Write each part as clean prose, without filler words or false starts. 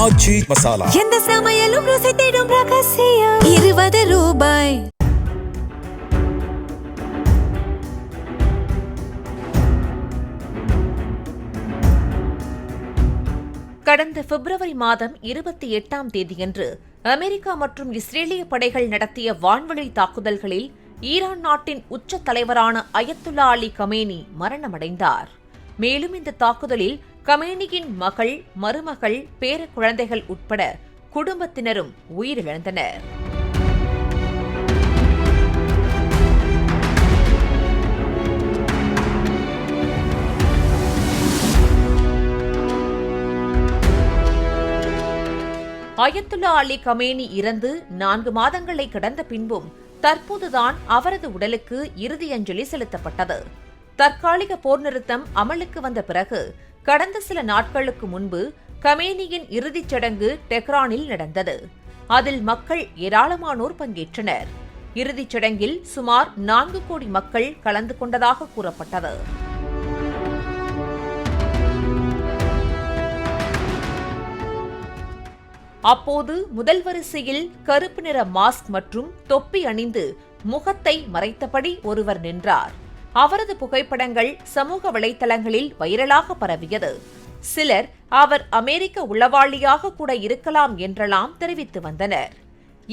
ஆச்சி மசாலா. எந்த சமையலும் ருசி தேடும் ரகசியம். 20 ரூபாய். கடந்த பிப்ரவரி மாதம் 28ஆம் தேதியன்று அமெரிக்கா மற்றும் இஸ்ரேலிய படைகள் நடத்திய வான்வழி தாக்குதல்களில் ஈரான் நாட்டின் உச்ச தலைவரான அயத்துல்லா அலி கமேனி மரணமடைந்தார். மேலும் இந்த தாக்குதலில் கமேனியின் மகள், மருமகள், பேர குழந்தைகள் உட்பட குடும்பத்தினரும் உயிரிழந்தனர். அயத்துல்லா அலி கமேனி இறந்து 4 மாதங்களை கடந்த பின்பும் தற்போதுதான் அவரது உடலுக்கு இறுதி அஞ்சலி செலுத்தப்பட்டது. தற்காலிக போர் நிறுத்தம் அமலுக்கு வந்த பிறகு கடந்த சில நாட்களுக்கு முன்பு கமேனியின் இறுதிச் சடங்கு டெஹ்ரானில் நடந்தது. அதில் மக்கள் ஏராளமானோர் பங்கேற்றனர். இறுதிச் சடங்கில் சுமார் 4 கோடி மக்கள் கலந்து கொண்டதாக கூறப்பட்டது. அப்போது முதல் வரிசையில் கருப்பு நிற மாஸ்க் மற்றும் தொப்பி அணிந்து முகத்தை மறைத்தபடி ஒருவர் நின்றார். அவரது புகைப்படங்கள் சமூக வலைதளங்களில் வைரலாக பரவியது. சிலர் அவர் அமெரிக்க உளவாளியாக கூட இருக்கலாம் என்றெல்லாம் தெரிவித்து வந்தனர்.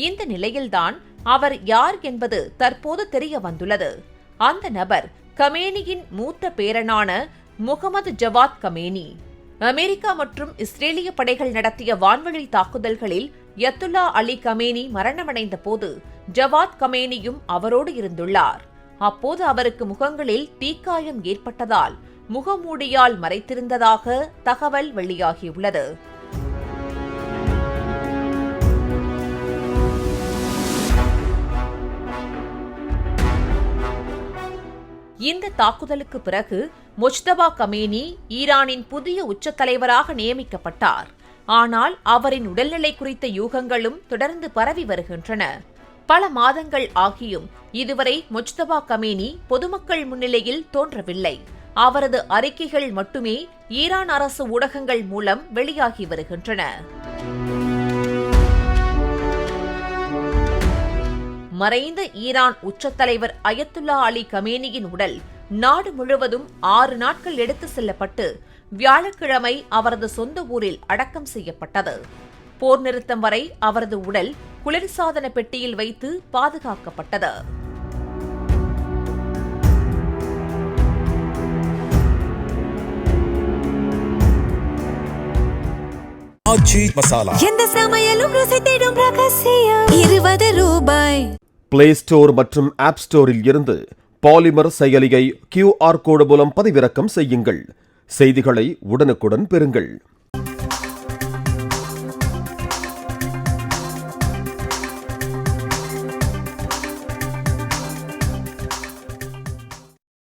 இந்த நிலையில்தான் அவர் யார் என்பது தற்போது தெரிய வந்துள்ளது. அந்த நபர் கமேனியின் மூத்த பேரனான முகமது ஜவாத் கமேனி. அமெரிக்கா மற்றும் இஸ்ரேலிய படைகள் நடத்திய வான்வழி தாக்குதல்களில் அயத்துல்லா அலி கமேனி மரணமடைந்த போது ஜவாத் கமேனியும் அவரோடு இருந்துள்ளார். அப்போது அவருக்கு முகங்களில் தீக்காயம் ஏற்பட்டதால் முகமூடியால் மறைத்திருந்ததாக தகவல் வெளியாகியுள்ளது. இந்த தாக்குதலுக்கு பிறகு முஜ்தபா கமேனி ஈரானின் புதிய உச்ச தலைவராக நியமிக்கப்பட்டார். ஆனால் அவரின் உடல்நிலை குறித்த யூகங்களும் தொடர்ந்து பரவி வருகின்றன. பல மாதங்கள் ஆகியும் இதுவரை முஜ்தபா கமேனி பொதுமக்கள் முன்னிலையில் தோன்றவில்லை. அவரது அறிக்கைகள் மட்டுமே ஈரான் அரசு ஊடகங்கள் மூலம் வெளியாகி வருகின்றன. மறைந்த ஈரான் உச்ச தலைவர் அயத்துல்லா அலி கமேனியின் உடல் நாடு முழுவதும் 6 நாட்கள் எடுத்து செல்லப்பட்டு வியாழக்கிழமை அவரது சொந்த ஊரில் அடக்கம் செய்யப்பட்டது. போர் நிறுத்தம் வரை அவரது உடல் குளிர்சாதன பெட்டியில் வைத்து பாதுகாக்கப்பட்டது. ஆச்சி மசாலா. எந்த சமையலும் ருசி தேடும் ரகசியம். 20 ரூபாய். பிளே ஸ்டோர் மற்றும் ஆப் ஸ்டோரில் இருந்து பாலிமர் செயலியை QR கோடு மூலம் பதிவிறக்கம் செய்யுங்கள். செய்திகளை உடனுக்குடன் பெறுங்கள்.